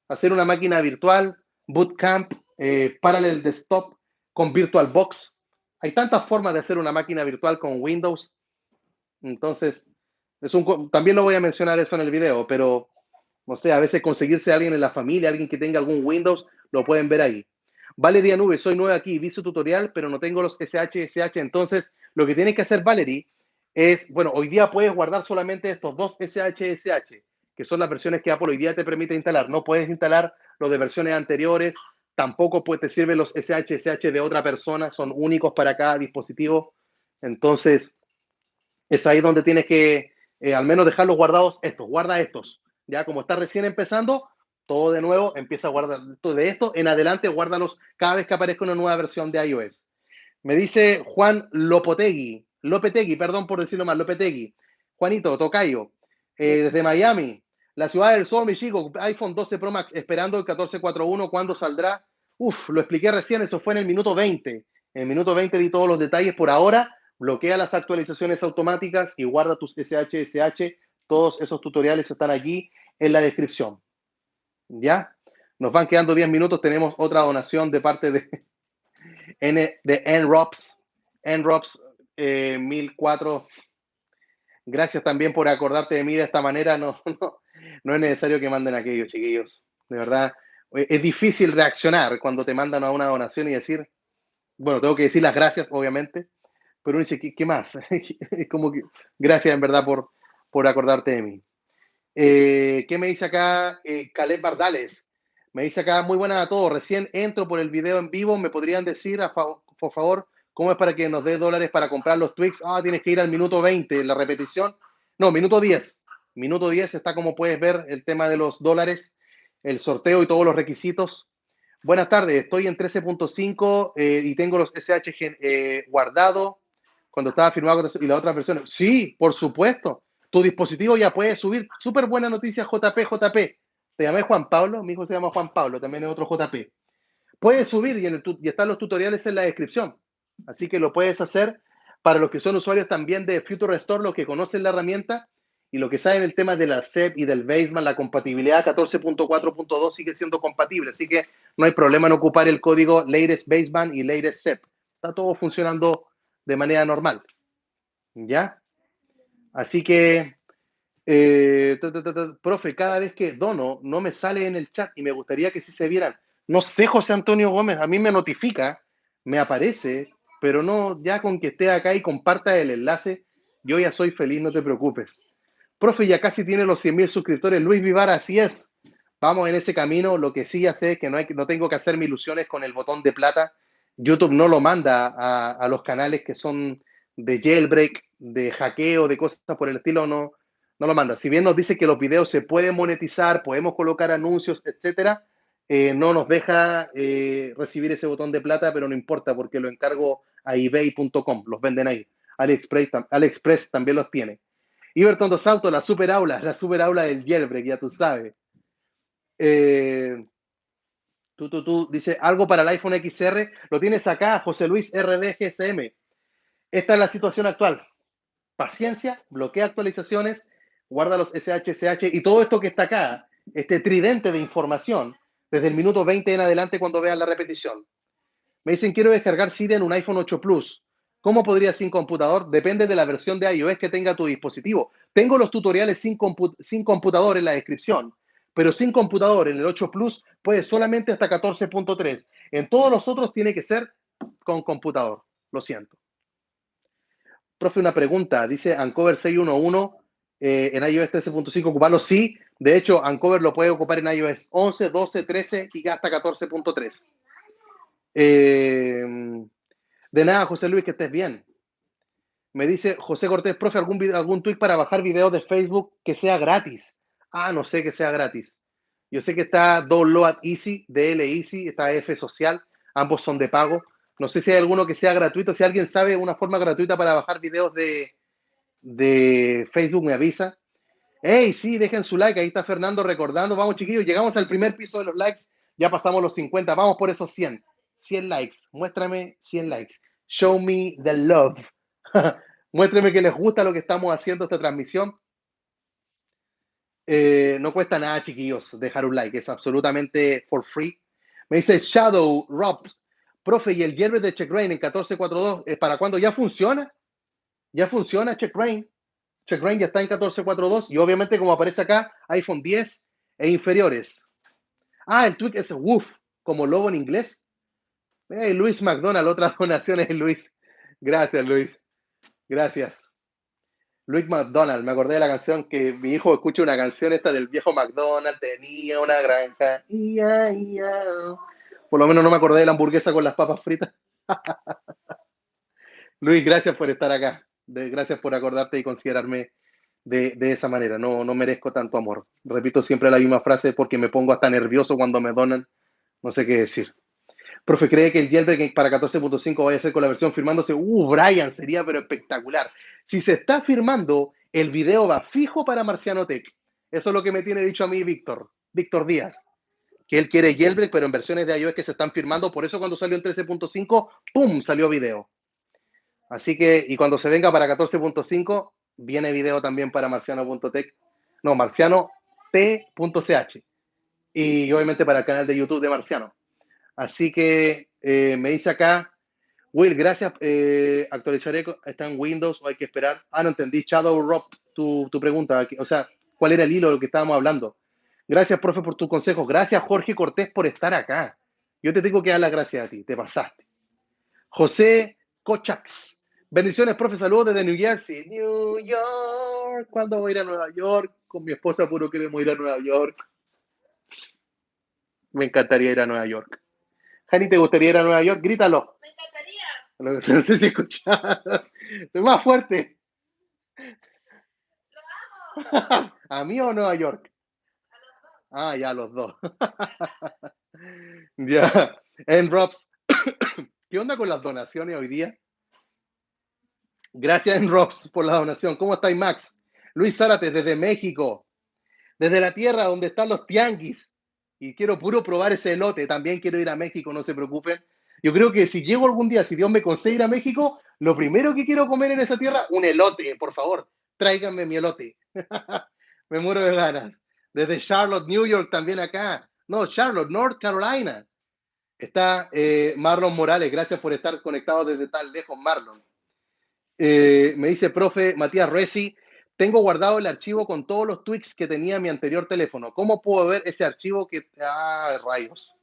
Speaker 1: Hacer una máquina virtual, Bootcamp, Parallel Desktop, con VirtualBox. Hay tantas formas de hacer una máquina virtual con Windows. Entonces, también lo voy a mencionar eso en el video, pero no sé, a veces conseguirse a alguien en la familia, alguien que tenga algún Windows, lo pueden ver ahí. Valerie Nube, soy nueva aquí, vi su tutorial, pero no tengo los SHSH. Entonces, lo que tienes que hacer, Valerie, es, bueno, hoy día puedes guardar solamente estos dos SHSH, que son las versiones que Apple hoy día te permite instalar. No puedes instalar los de versiones anteriores, tampoco te sirven los SHSH de otra persona, son únicos para cada dispositivo. Entonces, es ahí donde tienes que al menos dejarlos guardados estos, guarda estos. Ya como está recién empezando, todo de nuevo, empieza a guardar todo de esto, en adelante guárdalos cada vez que aparezca una nueva versión de iOS. Me dice Juan Lopetegui, perdón por decirlo mal, Lopetegui. Juanito, Tocayo, desde Miami, la ciudad del sol, mi chico, iPhone 12 Pro Max, esperando el 1441, ¿cuándo saldrá? Uf, lo expliqué recién, eso fue en el minuto 20. En el minuto 20 di todos los detalles. Por ahora, bloquea las actualizaciones automáticas y guarda tus SH. Todos esos tutoriales están allí en la descripción. ¿Ya? Nos van quedando 10 minutos. Tenemos otra donación de parte de NROPS. NROPS 1004. Gracias también por acordarte de mí de esta manera. No es necesario que manden aquellos, chiquillos. De verdad, es difícil reaccionar cuando te mandan a una donación y decir, bueno, tengo que decir las gracias, obviamente, pero uno dice, ¿qué más? Es como que, gracias en verdad por acordarte de mí. ¿Qué me dice acá Caleb Bardales? Me dice acá, muy buenas a todos. Recién entro por el video en vivo. ¿Me podrían decir, por favor, cómo es para que nos dé dólares para comprar los Twix? Tienes que ir al minuto 20, la repetición. No, minuto 10. Minuto 10 está, como puedes ver, el tema de los dólares, el sorteo y todos los requisitos. Buenas tardes, estoy en 13.5 y tengo los SH guardado cuando estaba firmado y la otra versión. Sí, por supuesto. Tu dispositivo ya puede subir. Súper buena noticia, JP. Te llamé Juan Pablo, mi hijo se llama Juan Pablo, también es otro JP. Puedes subir y están los tutoriales en la descripción. Así que lo puedes hacer para los que son usuarios también de Future Restore, los que conocen la herramienta y los que saben el tema de la SEP y del Baseman, la compatibilidad 14.4.2 sigue siendo compatible. Así que no hay problema en ocupar el código latest Baseman y latest SEP. Está todo funcionando de manera normal. ¿Ya? Así que, profe, cada vez que dono no me sale en el chat y me gustaría que sí se vieran. No sé, José Antonio Gómez, a mí me notifica, me aparece, pero no, ya con que esté acá y comparta el enlace, yo ya soy feliz, no te preocupes. Profe, ya casi tiene los 100.000 suscriptores. Luis Vivar, así es. Vamos en ese camino. Lo que sí ya sé es que no tengo que hacerme ilusiones con el botón de plata. YouTube no lo manda a los canales que son de jailbreak, de hackeo, de cosas por el estilo, no lo manda. Si bien nos dice que los videos se pueden monetizar, podemos colocar anuncios, etcétera, no nos deja recibir ese botón de plata, pero no importa porque lo encargo a ebay.com, los venden ahí. AliExpress también los tiene. Iberton Dos Autos, la super aula del jailbreak, ya tú sabes. Dice, algo para el iPhone XR, lo tienes acá, José Luis RD GSM. Esta es la situación actual. Paciencia, bloquea actualizaciones, guarda los SH y todo esto que está acá, este tridente de información, desde el minuto 20 en adelante cuando vean la repetición. Me dicen, quiero descargar Cydia en un iPhone 8 Plus. ¿Cómo podría sin computador? Depende de la versión de iOS que tenga tu dispositivo. Tengo los tutoriales sin computador en la descripción, pero sin computador en el 8 Plus puede solamente hasta 14.3. En todos los otros tiene que ser con computador. Lo siento. Profe, una pregunta. Dice Uncover 611 en iOS 13.5, ocuparlo. Sí, de hecho, Uncover lo puede ocupar en iOS 11, 12, 13 y hasta 14.3. De nada, José Luis, que estés bien. Me dice José Cortés, profe, algún tweet para bajar videos de Facebook que sea gratis. No sé que sea gratis. Yo sé que está Download Easy, DL Easy, está F Social, ambos son de pago. No sé si hay alguno que sea gratuito. Si alguien sabe una forma gratuita para bajar videos de Facebook, me avisa. Hey, sí, dejen su like. Ahí está Fernando recordando. Vamos, chiquillos, llegamos al primer piso de los likes. Ya pasamos los 50. Vamos por esos 100. 100 likes. Muéstrame 100 likes. Show me the love. Muéstrame que les gusta lo que estamos haciendo esta transmisión. No cuesta nada, chiquillos, dejar un like. Es absolutamente for free. Me dice Shadow Robs. Profe, ¿y el jailbreak de CheckRain en 14.4.2 para cuándo? ¿Ya funciona? ¿Ya funciona CheckRain? CheckRain ya está en 14.4.2 y obviamente como aparece acá, iPhone 10 e inferiores. El tweet es woof, como logo en inglés. Luis McDonald, otras donaciones, Luis. Gracias, Luis. Gracias. Luis McDonald, me acordé de la canción que mi hijo escucha una canción esta del viejo McDonald, tenía una granja. Por lo menos no me acordé de la hamburguesa con las papas fritas. Luis, gracias por estar acá. Gracias por acordarte y considerarme de esa manera. No merezco tanto amor. Repito siempre la misma frase porque me pongo hasta nervioso cuando me donan. No sé qué decir. Profe, ¿cree que el jailbreak para 14.5 vaya a ser con la versión firmándose? Brian, sería pero espectacular. Si se está firmando El video va fijo para Marciano Tech. Eso es lo que me tiene dicho a mí Víctor Díaz, que él quiere jailbreak, pero en versiones de iOS que se están firmando. Por eso cuando salió en 13.5, ¡pum!, salió video. Así que, y cuando se venga para 14.5, viene video también para marciano.tech. No, marciano.t.ch. Y obviamente para el canal de YouTube de Marciano. Así que me dice acá, Will, gracias. Actualizaré, está en Windows o hay que esperar. Ah, no entendí. Shadow Rob, tu pregunta. O sea, ¿cuál era el hilo de lo que estábamos hablando? Gracias, profe, por tu consejo. Gracias, Jorge Cortés, por estar acá. Yo te tengo que dar las gracias a ti. Te pasaste. José Cochax. Bendiciones, profe. Saludos desde New Jersey. New York. ¿Cuándo voy a ir a Nueva York? Con mi esposa puro queremos ir a Nueva York. Me encantaría ir a Nueva York. Jani, ¿te gustaría ir a Nueva York? Grítalo. Me encantaría. No sé si escuchar. Más fuerte. Lo amo. ¿A mí o a Nueva York? A los dos. Ah, ya, los dos. Ya. En Robs, ¿qué onda con las donaciones hoy día? Gracias, en Robs, por la donación. ¿Cómo estáis, Max? Luis Zárate, desde México. Desde la tierra donde están los tianguis. Y quiero puro probar ese elote. También quiero ir a México, no se preocupen. Yo creo que si llego algún día, si Dios me concede ir a México, lo primero que quiero comer en esa tierra, un elote, por favor. Tráiganme mi elote. Me muero de ganas. Desde Charlotte, New York, también acá. No, Charlotte, North Carolina. Está Marlon Morales. Gracias por estar conectado desde tan lejos, Marlon. Me dice, profe Matías Resi, tengo guardado el archivo con todos los tweaks que tenía mi anterior teléfono. ¿Cómo puedo ver ese archivo que... Ah, rayos.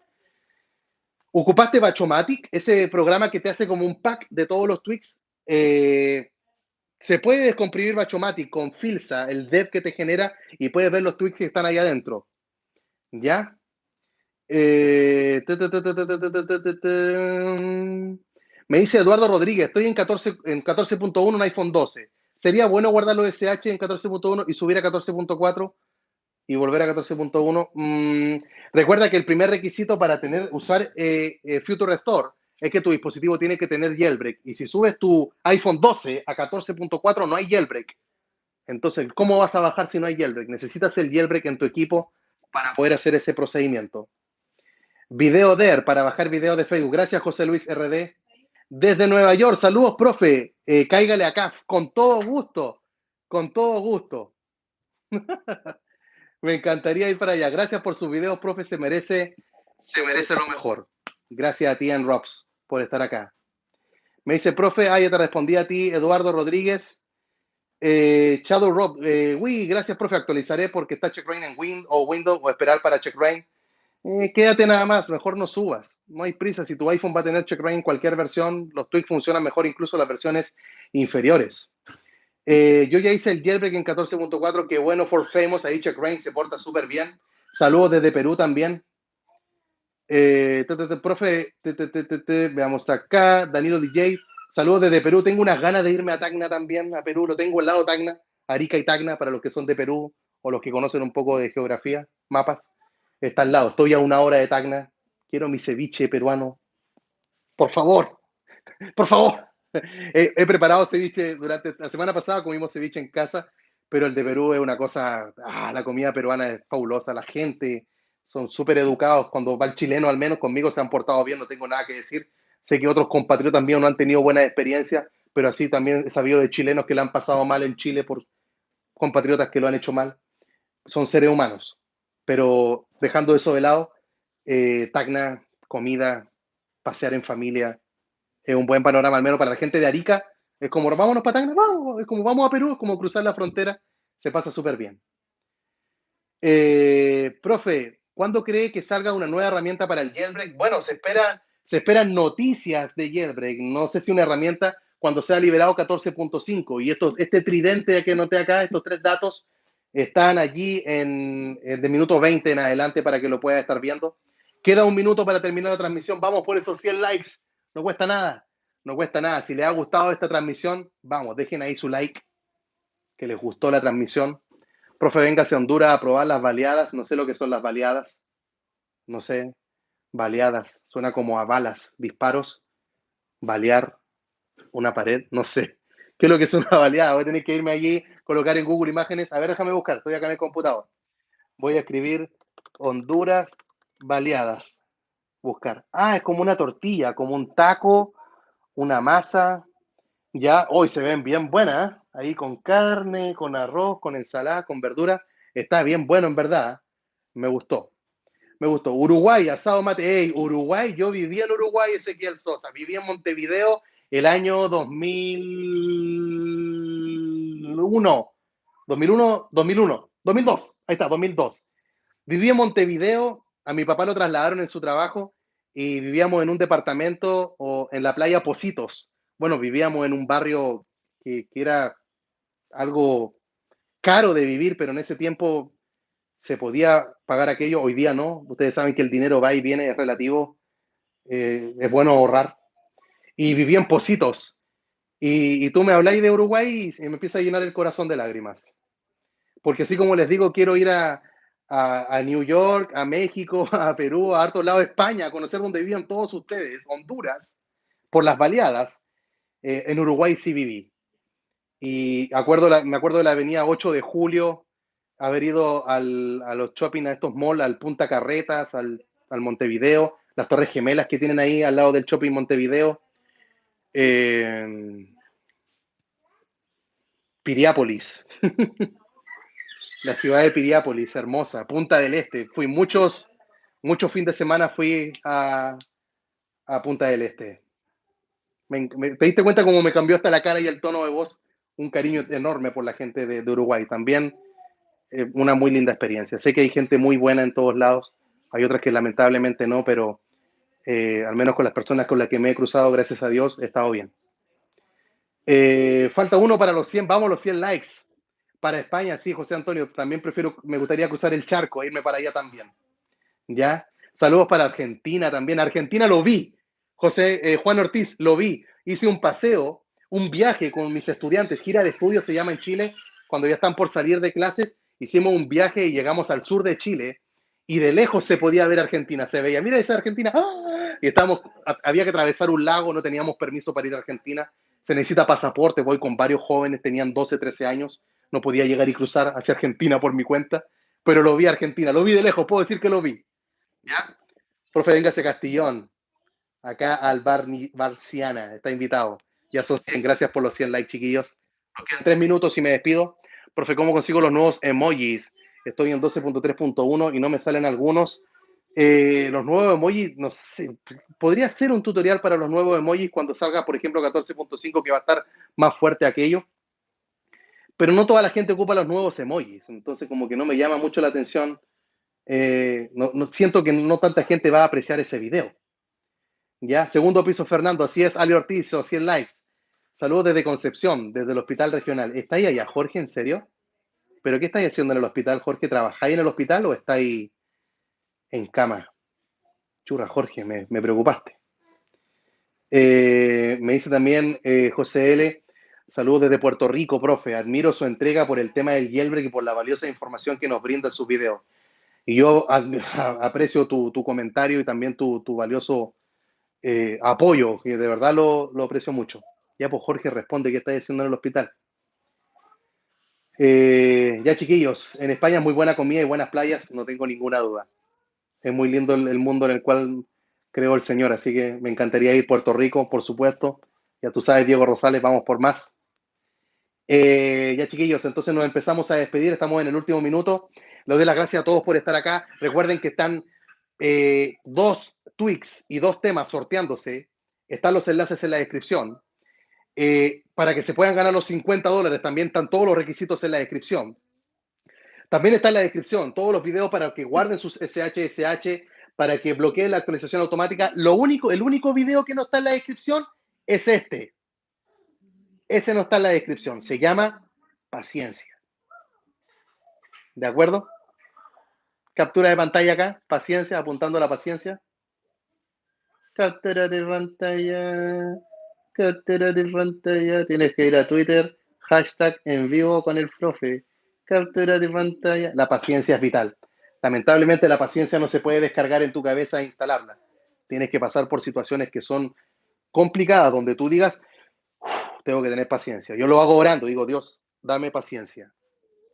Speaker 1: ¿Ocupaste Bachomatic? Ese programa que te hace como un pack de todos los tweaks. Se puede descomprimir Bachomatic con Filsa, el dev que te genera, y puedes ver los tweaks que están ahí adentro. ¿Ya? Me dice Eduardo Rodríguez, estoy en 14.1 en iPhone 12. ¿Sería bueno guardar los SH en 14.1 y subir a 14.4 y volver a 14.1? Recuerda que el primer requisito para usar Future Restore es que tu dispositivo tiene que tener jailbreak. Y si subes tu iPhone 12 a 14.4 no hay jailbreak. Entonces, ¿cómo vas a bajar si no hay jailbreak? Necesitas el jailbreak en tu equipo para poder hacer ese procedimiento. Video DER para bajar video de Facebook. Gracias, José Luis RD. Desde Nueva York, saludos, profe. Cáigale acá, con todo gusto. Con todo gusto. Me encantaría ir para allá. Gracias por sus videos, profe. Se merece lo mejor. Gracias a ti, en Robs, por estar acá. Me dice, profe, ya te respondí a ti, Eduardo Rodríguez. Shadow Rob, gracias, profe. Actualizaré porque está CheckRain en Windows o esperar para CheckRain. Quédate nada más, mejor no subas. No hay prisa. Si tu iPhone va a tener CheckRain en cualquier versión, los tweaks funcionan mejor, incluso las versiones inferiores. Yo ya hice el jailbreak en 14.4, que bueno, for famous, ahí CheckRain se porta súper bien. Saludos desde Perú también. Profe, veamos acá, Danilo DJ, saludos desde Perú. Tengo unas ganas de irme a Tacna también, a Perú, lo tengo al lado de Tacna, Arica y Tacna, para los que son de Perú o los que conocen un poco de geografía, mapas. Está al lado, estoy a 1 hora de Tacna, quiero mi ceviche peruano, por favor, por favor. He preparado ceviche durante la semana pasada, comimos ceviche en casa, pero el de Perú es una cosa, la comida peruana es fabulosa, la gente son súper educados, cuando va el chileno al menos conmigo se han portado bien, no tengo nada que decir, sé que otros compatriotas míos no han tenido buenas experiencias, pero así también he sabido de chilenos que le han pasado mal en Chile por compatriotas que lo han hecho mal, son seres humanos, pero dejando eso de lado, Tacna, comida, pasear en familia, es un buen panorama, al menos para la gente de Arica. Es como, vámonos para Tacna, vamos, es como vamos a Perú, es como cruzar la frontera, se pasa súper bien. Profe, ¿cuándo cree que salga una nueva herramienta para el jailbreak? Bueno, se esperan noticias de jailbreak, no sé si una herramienta cuando sea liberado 14.5 y este tridente que noté acá, estos 3 datos, están allí de minuto 20 en adelante para que lo pueda estar viendo. Queda 1 minuto para terminar la transmisión, vamos por esos 100 likes, no cuesta nada, no cuesta nada. Si les ha gustado esta transmisión, vamos, dejen ahí su like, que les gustó la transmisión. Profe, véngase a Honduras a probar las baleadas. No sé lo que son las baleadas. No sé. Baleadas. Suena como a balas, disparos. Balear una pared. No sé. ¿Qué es lo que es una baleada? Voy a tener que irme allí colocar en Google Imágenes. A ver, déjame buscar, estoy acá en el computador. Voy a escribir Honduras baleadas. Buscar. Ah, es como una tortilla, como un taco, una masa. Ya, hoy se ven bien buenas, ¿eh? Ahí con carne, con arroz, con ensalada, con verdura. Está bien bueno, en verdad. Me gustó. Me gustó. Uruguay, asado mate. Ey, Uruguay, yo viví en Uruguay, Ezequiel Sosa. Viví en Montevideo el año 2001. 2001, 2001, 2002. Ahí está, 2002. Viví en Montevideo. A mi papá lo trasladaron en su trabajo y vivíamos en un departamento o en la playa Positos. Bueno, vivíamos en un barrio que era algo caro de vivir, pero en ese tiempo se podía pagar aquello, hoy día no. Ustedes saben que el dinero va y viene, es relativo, es bueno ahorrar. Y viví en Positos. Y tú me habláis de Uruguay y me empieza a llenar el corazón de lágrimas. Porque así como les digo, quiero ir a New York, a México, a Perú, a hartos lados de España, a conocer donde vivían todos ustedes, Honduras, por las baleadas. En Uruguay sí viví. Y me acuerdo de la avenida 8 de Julio, haber ido a los shopping, a estos malls, al Punta Carretas, al Montevideo, las Torres Gemelas que tienen ahí al lado del shopping Montevideo, eh, Piriápolis, la ciudad de Piriápolis, hermosa, Punta del Este. Fui muchos fines de semana fui a Punta del Este. ¿Te diste cuenta cómo me cambió hasta la cara y el tono de voz? Un cariño enorme por la gente de Uruguay. También una muy linda experiencia. Sé que hay gente muy buena en todos lados, hay otras que lamentablemente no, pero al menos con las personas con las que me he cruzado, gracias a Dios, he estado bien. Falta uno para los 100, vamos los 100 likes. Para España, sí, José Antonio, también me gustaría cruzar el charco, irme para allá también. ¿Ya? Saludos para Argentina también. Argentina lo vi. Juan Ortiz, lo vi. Hice un paseo, un viaje con mis estudiantes, gira de estudios se llama en Chile, cuando ya están por salir de clases, hicimos un viaje y llegamos al sur de Chile y de lejos se podía ver Argentina, se veía, mira esa Argentina, ¡ah! Y había que atravesar un lago, no teníamos permiso para ir a Argentina, se necesita pasaporte, voy con varios jóvenes, tenían 12, 13 años, no podía llegar y cruzar hacia Argentina por mi cuenta, pero lo vi a Argentina, lo vi de lejos, puedo decir que lo vi. ¿Ya? Profe, véngase Castillón, acá al Barciana, está invitado. Ya son 100, gracias por los 100 likes, chiquillos. Nos quedan 3 minutos y me despido. Profe, ¿cómo consigo los nuevos emojis? Estoy en 12.3.1 y no me salen algunos. Los nuevos emojis, no sé, podría ser un tutorial para los nuevos emojis cuando salga, por ejemplo, 14.5, que va a estar más fuerte aquello. Pero no toda la gente ocupa los nuevos emojis, entonces como que no me llama mucho la atención. Siento que no tanta gente va a apreciar ese video. Ya, segundo piso, Fernando, así es, Ali Ortiz, o 100 likes. Saludos desde Concepción, desde el hospital regional. ¿Estáis allá, Jorge, en serio? ¿Pero qué estáis haciendo en el hospital, Jorge? ¿Trabajáis en el hospital o estáis en cama? Churra, Jorge, me preocupaste. Me dice también José L. Saludos desde Puerto Rico, profe. Admiro su entrega por el tema del jailbreak y por la valiosa información que nos brinda en sus videos. Y yo aprecio tu comentario y también tu valioso apoyo, que de verdad lo aprecio mucho. Ya, pues Jorge responde, ¿qué estáis haciendo en el hospital? Ya, chiquillos, en España es muy buena comida y buenas playas, no tengo ninguna duda. Es muy lindo el mundo en el cual creó el Señor, así que me encantaría ir a Puerto Rico, por supuesto. Ya tú sabes, Diego Rosales, vamos por más. Ya, chiquillos, entonces nos empezamos a despedir, estamos en el último minuto. Les doy las gracias a todos por estar acá. Recuerden que están 2 tweaks y 2 temas sorteándose. Están los enlaces en la descripción. Para que se puedan ganar los $50, también están todos los requisitos en la descripción. También está en la descripción todos los videos para que guarden sus SH, para que bloqueen la actualización automática. El único video que no está en la descripción es este. Ese no está en la descripción. Se llama Paciencia. ¿De acuerdo? Captura de pantalla acá. Paciencia, apuntando a la paciencia. Captura de pantalla. Captura de pantalla. Tienes que ir a Twitter. Hashtag en vivo con el profe. Captura de pantalla. La paciencia es vital. Lamentablemente la paciencia no se puede descargar en tu cabeza e instalarla. Tienes que pasar por situaciones que son complicadas, donde tú digas, tengo que tener paciencia. Yo lo hago orando, digo, Dios, dame paciencia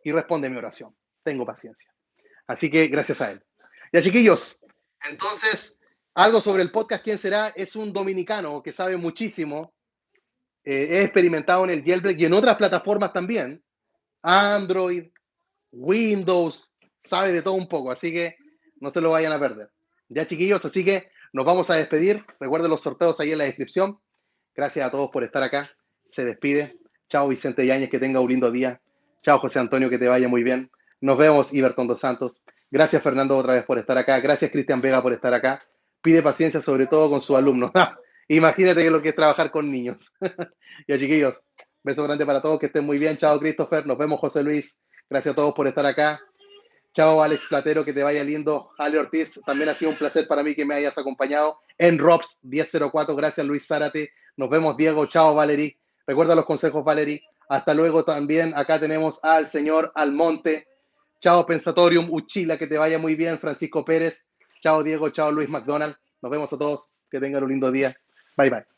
Speaker 1: y responde mi oración. Tengo paciencia. Así que gracias a él. Ya, chiquillos, entonces, algo sobre el podcast, ¿quién será? Es un dominicano que sabe muchísimo. He experimentado en el Jailbreak y en otras plataformas también. Android, Windows, sabe de todo un poco, así que no se lo vayan a perder. Ya, chiquillos, así que nos vamos a despedir. Recuerden los sorteos ahí en la descripción. Gracias a todos por estar acá. Se despide. Chao, Vicente Yáñez, que tenga un lindo día. Chao, José Antonio, que te vaya muy bien. Nos vemos, Iberton dos Santos. Gracias, Fernando, otra vez por estar acá. Gracias, Cristian Vega, por estar acá. Pide paciencia, sobre todo con sus alumnos. Imagínate que lo que es trabajar con niños. Ya, chiquillos, beso grande para todos, que estén muy bien. Chao, Christopher. Nos vemos, José Luis. Gracias a todos por estar acá. Chao, Alex Platero, que te vaya lindo. Ale Ortiz, también ha sido un placer para mí que me hayas acompañado. En Robs 1004, gracias Luis Zárate. Nos vemos, Diego. Chao, Valerie. Recuerda los consejos, Valerie. Hasta luego también. Acá tenemos al señor Almonte. Chao, Pensatorium, Uchila, que te vaya muy bien. Francisco Pérez. Chao, Diego. Chao, Luis McDonald. Nos vemos a todos. Que tengan un lindo día. Bye, bye.